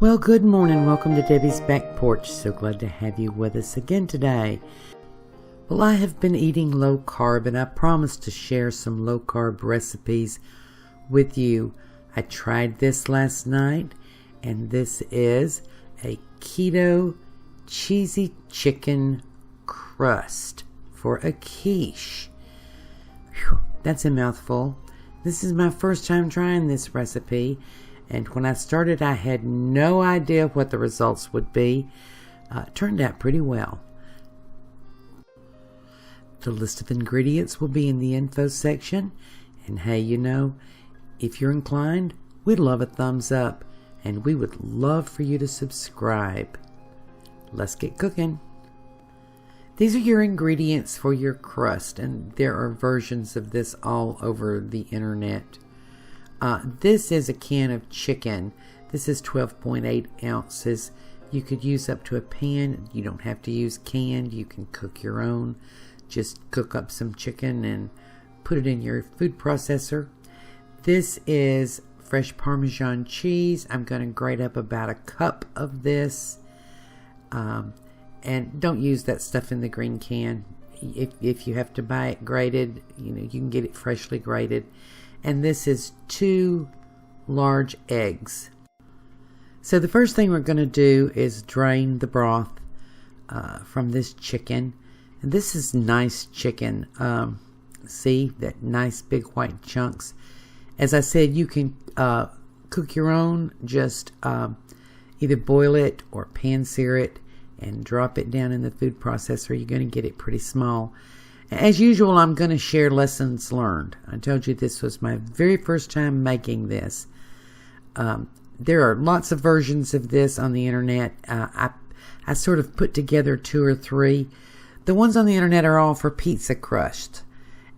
Well, good morning. Welcome to Debbie's Back Porch. So glad to have you with us again today. Well, I have been eating low carb, and I promised to share some low carb recipes with you. I tried this last night, and this is a keto cheesy chicken crust for a quiche. Whew, that's a mouthful. This is my first time trying this recipe. And when I started, I had no idea what the results would be. It turned out pretty well. The list of ingredients will be in the info section. And hey, you know, if you're inclined, we'd love a thumbs up. And we would love for you to subscribe. Let's get cooking. These are your ingredients for your crust. And there are versions of this all over the internet. This is a can of chicken. This is 12.8 ounces. You could use up to a pan. You don't have to use canned. You can cook your own. Just cook up some chicken and put it in your food processor. This is fresh Parmesan cheese. I'm going to grate up about a cup of this. And don't use that stuff in the green can. If you have to buy it grated, you know, you can get it freshly grated. And this is 2 large eggs. So the first thing we're going to do is drain the broth from this chicken. And this is nice chicken. See that nice big white chunks. As I said, you can cook your own. Just either boil it or pan sear it and drop it down in the food processor. You're going to get it pretty small. As usual, I'm going to share lessons learned. I told you this was my very first time making this. There are lots of versions of this on the internet. I sort of put together 2 or 3. The ones on the internet are all for pizza crust.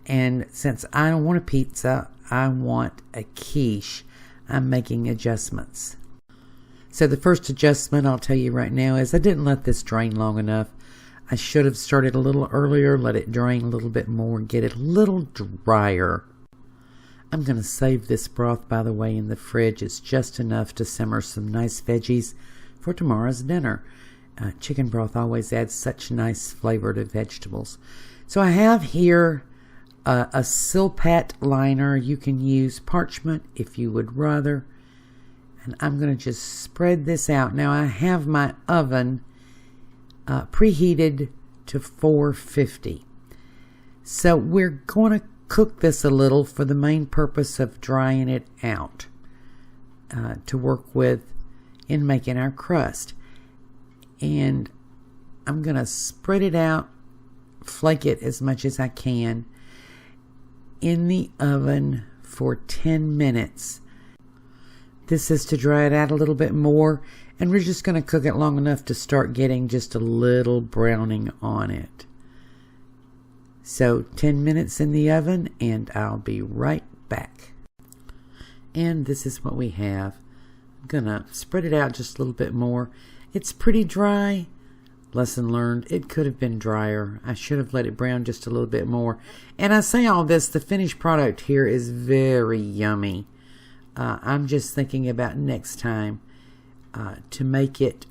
And since I don't want a pizza, I want a quiche, I'm making adjustments. So the first adjustment I'll tell you right now is I didn't let this drain long enough. I should have started a little earlier, let it drain a little bit more, get it a little drier. I'm going to save this broth, by the way, in the fridge. It's just enough to simmer some nice veggies for tomorrow's dinner. Chicken broth always adds such nice flavor to vegetables. So I have here a Silpat liner. You can use parchment if you would rather. And I'm going to just spread this out. Now I have my oven preheated to 450. So we're going to cook this a little for the main purpose of drying it out to work with in making our crust. And I'm going to spread it out, flake it as much as I can in the oven for 10 minutes. This is to dry it out a little bit more, and we're just going to cook it long enough to start getting just a little browning on it. So 10 minutes in the oven, and I'll be right back. And this is what we have. I'm going to spread it out just a little bit more. It's pretty dry. Lesson learned. It could have been drier. I should have let it brown just a little bit more. And I say all this, the finished product here is very yummy. I'm just thinking about next time to make it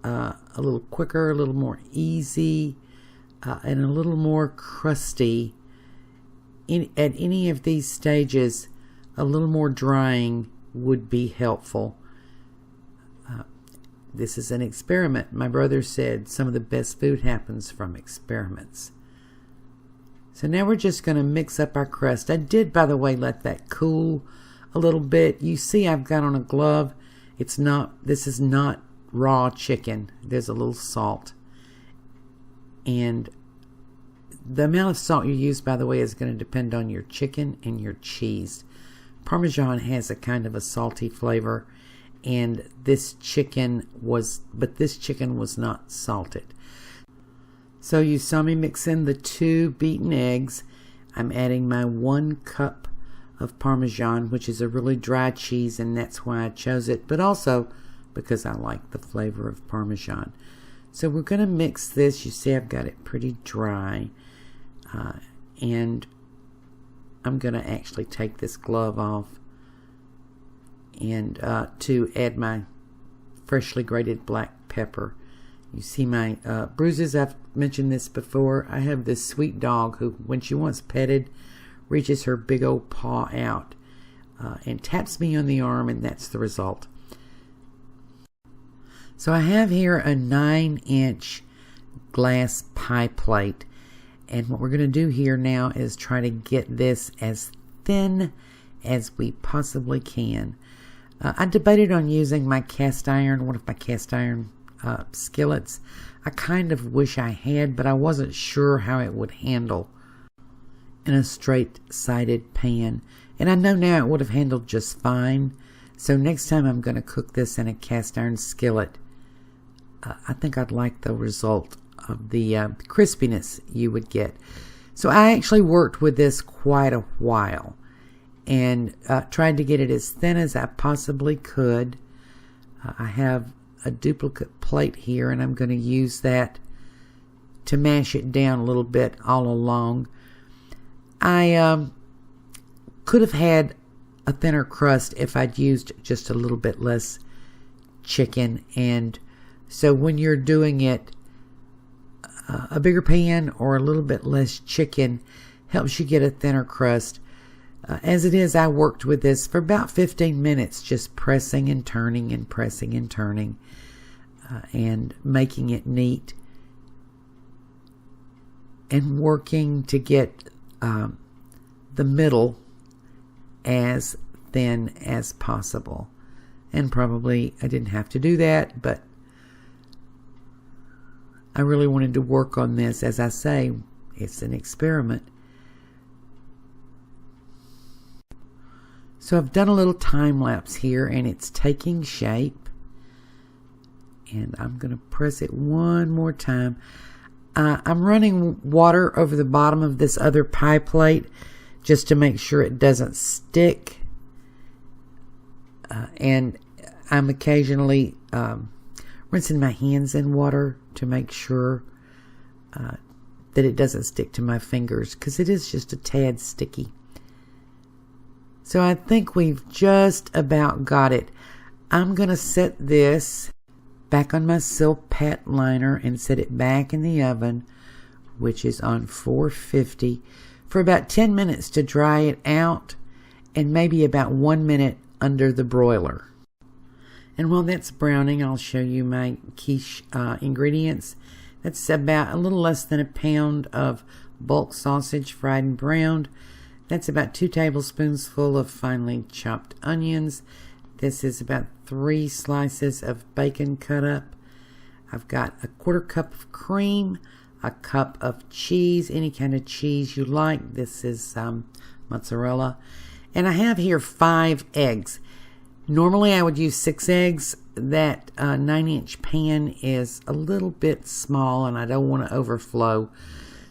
a little quicker, a little more easy, and a little more crusty. At any of these stages, a little more drying would be helpful. This is an experiment. My brother said some of the best food happens from experiments. So now we're just going to mix up our crust. I did, by the way, let that cool a little bit. You see I've got on a glove. This is not raw chicken. There's a little salt. And the amount of salt you use, by the way, is going to depend on your chicken and your cheese. Parmesan has a kind of a salty flavor, and this chicken was not salted. So you saw me mix in the 2 beaten eggs. I'm adding my 1 cup of Parmesan, which is a really dry cheese, and that's why I chose it, but also because I like the flavor of Parmesan. So we're going to mix this. You see I've got it pretty dry, and I'm going to actually take this glove off and to add my freshly grated black pepper. You see my bruises. I've mentioned this before. I have this sweet dog who, when she wants petted, reaches her big old paw out and taps me on the arm, and that's the result. So I have here a 9-inch glass pie plate, and what we're going to do here now is try to get this as thin as we possibly can. I debated on using my cast iron, one of my cast iron skillets. I kind of wish I had, but I wasn't sure how it would handle in a straight-sided pan. And I know now it would have handled just fine. So next time I'm going to cook this in a cast iron skillet, I think I'd like the result of the crispiness you would get. So I actually worked with this quite a while and tried to get it as thin as I possibly could. I have a duplicate plate here, and I'm going to use that to mash it down a little bit all along. I could have had a thinner crust if I'd used just a little bit less chicken, and so when you're doing it, a bigger pan or a little bit less chicken helps you get a thinner crust. As it is, I worked with this for about 15 minutes, just pressing and turning and pressing and turning and making it neat and working to get the middle as thin as possible. And probably I didn't have to do that, but I really wanted to work on this. As I say, it's an experiment. So I've done a little time lapse here, and it's taking shape. And I'm going to press it one more time. I'm running water over the bottom of this other pie plate just to make sure it doesn't stick. And I'm occasionally rinsing my hands in water to make sure that it doesn't stick to my fingers, because it is just a tad sticky. So I think we've just about got it. I'm going to set this back on my silk pat liner and set it back in the oven, which is on 450, for about 10 minutes to dry it out, and maybe about 1 minute under the broiler. And while that's browning, I'll show you my quiche ingredients. That's about a little less than a pound of bulk sausage fried and browned. That's about 2 tablespoons full of finely chopped onions. This is about 3 slices of bacon cut up. I've got a 1/4 cup of cream, a cup of cheese, any kind of cheese you like. This is mozzarella. And I have here 5 eggs. Normally I would use 6 eggs. That 9-inch pan is a little bit small, and I don't want to overflow.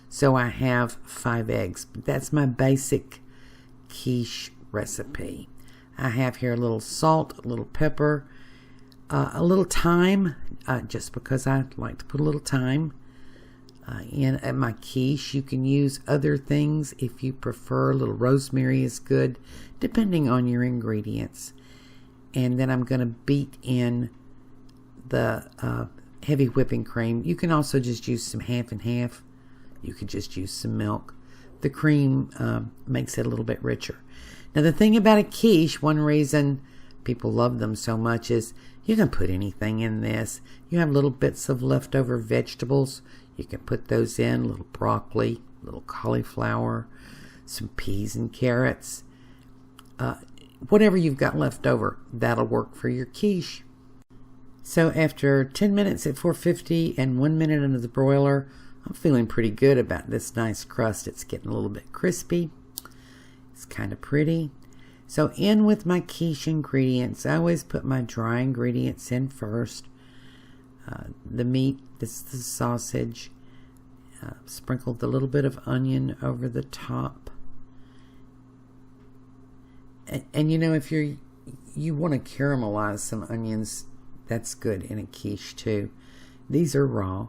So I have 5 eggs. That's my basic quiche recipe. I have here a little salt, a little pepper, a little thyme, just because I like to put a little thyme in my quiche. You can use other things if you prefer. A little rosemary is good, depending on your ingredients. And then I'm going to beat in the heavy whipping cream. You can also just use some half and half. You could just use some milk. The cream makes it a little bit richer. Now, the thing about a quiche, one reason people love them so much is you can put anything in this. You have little bits of leftover vegetables. You can put those in, a little broccoli, a little cauliflower, some peas and carrots. Whatever you've got left over, that'll work for your quiche. So after 10 minutes at 450 and 1 minute under the broiler, I'm feeling pretty good about this nice crust. It's getting a little bit crispy. It's kind of pretty. So in with my quiche ingredients. I always put my dry ingredients in first. The meat, this is the sausage. Sprinkled a little bit of onion over the top. And you know, if you want to caramelize some onions, that's good in a quiche too. These are raw.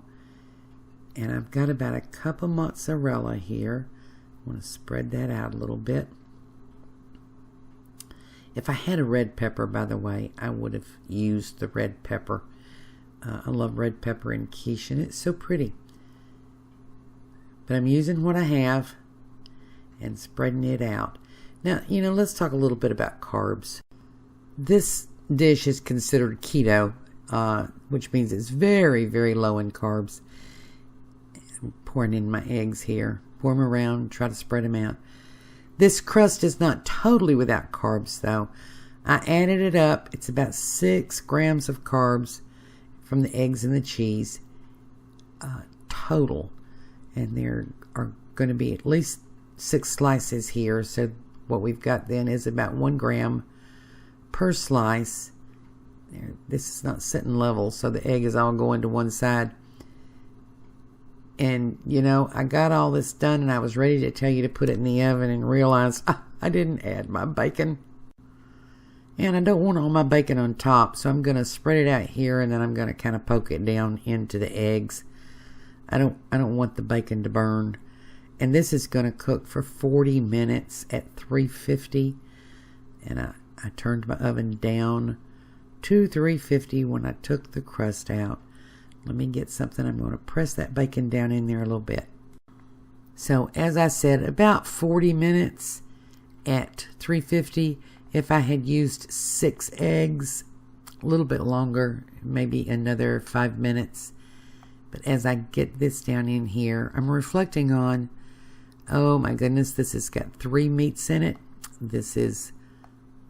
And I've got about a cup of mozzarella here. I want to spread that out a little bit. If I had a red pepper, by the way, I would have used the red pepper. I love red pepper in quiche, and it's so pretty. But I'm using what I have and spreading it out. Now, let's talk a little bit about carbs. This dish is considered keto, which means it's very, very low in carbs. I'm pouring in my eggs here. Pour them around, try to spread them out. This crust is not totally without carbs, though. I added it up. It's about 6 grams of carbs from the eggs and the cheese total. And there are going to be at least 6 slices here. So what we've got then is about 1 gram per slice. This is not sitting level, so the egg is all going to one side. And, I got all this done, and I was ready to tell you to put it in the oven and realized I didn't add my bacon. And I don't want all my bacon on top, so I'm going to spread it out here, and then I'm going to kind of poke it down into the eggs. I don't want the bacon to burn. And this is going to cook for 40 minutes at 350. And I turned my oven down to 350 when I took the crust out. Let me get something. I'm going to press that bacon down in there a little bit. So as I said, about 40 minutes at 350. If I had used 6 eggs, a little bit longer, maybe another 5 minutes. But as I get this down in here, I'm reflecting on, oh my goodness, this has got 3 meats in it. This is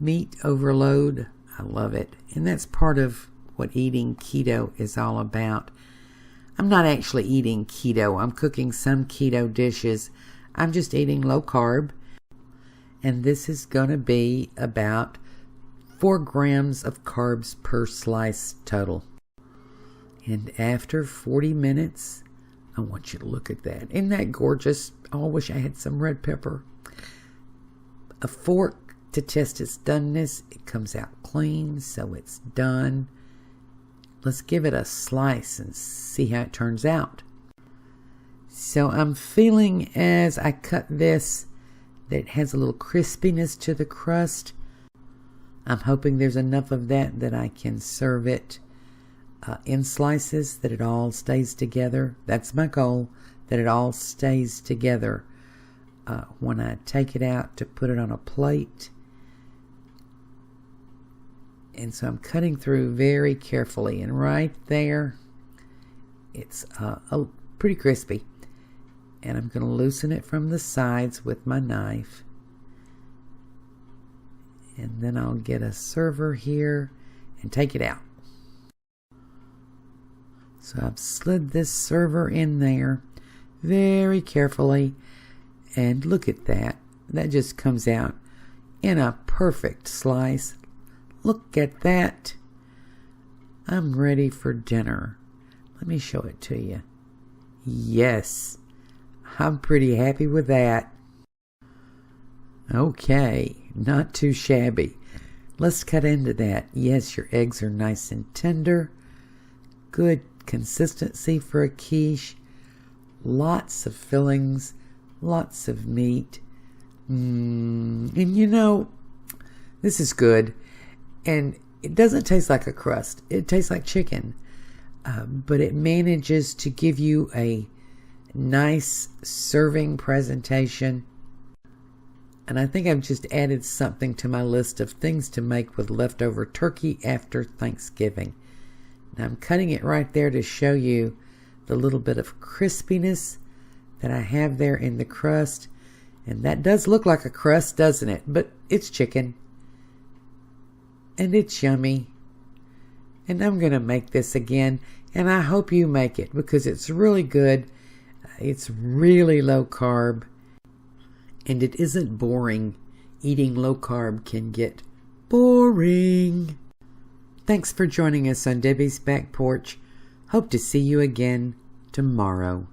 meat overload. I love it. And that's part of what eating keto is all about. I'm not actually eating keto. I'm cooking some keto dishes. I'm just eating low carb. And this is going to be about 4 grams of carbs per slice total. And after 40 minutes, I want you to look at that. Isn't that gorgeous? Oh, I wish I had some red pepper. A fork to test its doneness. It comes out clean, so it's done. Let's give it a slice and see how it turns out. So I'm feeling as I cut this that it has a little crispiness to the crust. I'm hoping there's enough of that I can serve it in slices, that it all stays together. That's my goal, that it all stays together when I take it out to put it on a plate. And so I'm cutting through very carefully, and right there it's pretty crispy. And I'm going to loosen it from the sides with my knife. And then I'll get a server here and take it out. So I've slid this server in there very carefully. And look at that. That just comes out in a perfect slice. Look at that. I'm ready for dinner. Let me show it to you. Yes, I'm pretty happy with that. Okay, not too shabby. Let's cut into that. Yes, your eggs are nice and tender. Good consistency for a quiche. Lots of fillings. Lots of meat. And this is good. And it doesn't taste like a crust. It tastes like chicken. But it manages to give you a nice serving presentation. And I think I've just added something to my list of things to make with leftover turkey after Thanksgiving. Now I'm cutting it right there to show you the little bit of crispiness that I have there in the crust. And that does look like a crust, doesn't it? But it's chicken. And it's yummy. And I'm going to make this again. And I hope you make it because it's really good. It's really low carb. And it isn't boring. Eating low carb can get boring. Thanks for joining us on Debbie's Back Porch. Hope to see you again tomorrow.